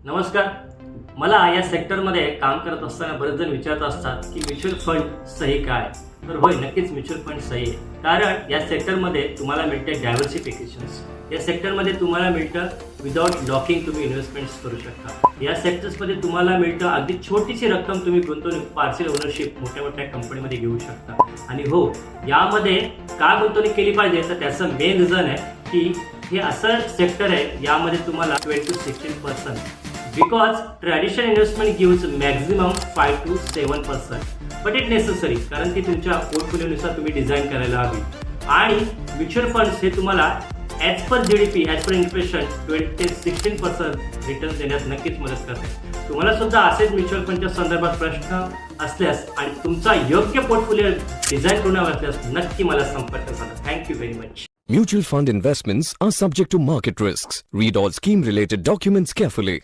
नमस्कार. मला या सेक्टरमध्ये काम करत असताना बरेच जण विचारत असतात की म्युच्युअल फंड सही काय. तर होय, नक्कीच म्युच्युअल फंड सही आहे. कारण या सेक्टरमध्ये तुम्हाला मिळते डायव्हर्सिफिकेशन्स. या सेक्टरमध्ये तुम्हाला मिळतं विदाउट लॉकिंग तुम्ही इन्व्हेस्टमेंट्स करू शकता. या सेक्टर्समध्ये तुम्हाला मिळतं अगदी छोटीशी रक्कम तुम्ही गुंतवणूक पार्शियल ओनरशिप मोठ्या मोठ्या कंपनीमध्ये घेऊ शकता. आणि हो, यामध्ये का गुंतवणूक केली पाहिजे तर त्याचं मेन रिझन आहे की हे असं सेक्टर आहे यामध्ये तुम्हाला 12 to 16% because traditional investment gives maximum 5 to 7%, but it necessary कारण ती तुमच्या पोर्टफोलिओनुसार तुम्ही डिझाईन करायला हवी. आणि म्युच्युअल फंड्स हे तुम्हाला as per GDP as per inflation 12 ते 16% रिटर्न देण्यास नक्कीच मदत करते. तुम्हाला सुद्धा असेच म्युच्युअल फंडच्या संदर्भात प्रश्न असल्यास आणि तुमचा योग्य पोर्टफोलिओ डिझाईन करून हवा असल्यास नक्की मला संपर्क करा. Thank you very much. Mutual fund investments are subject to market risks. Read all scheme related documents carefully.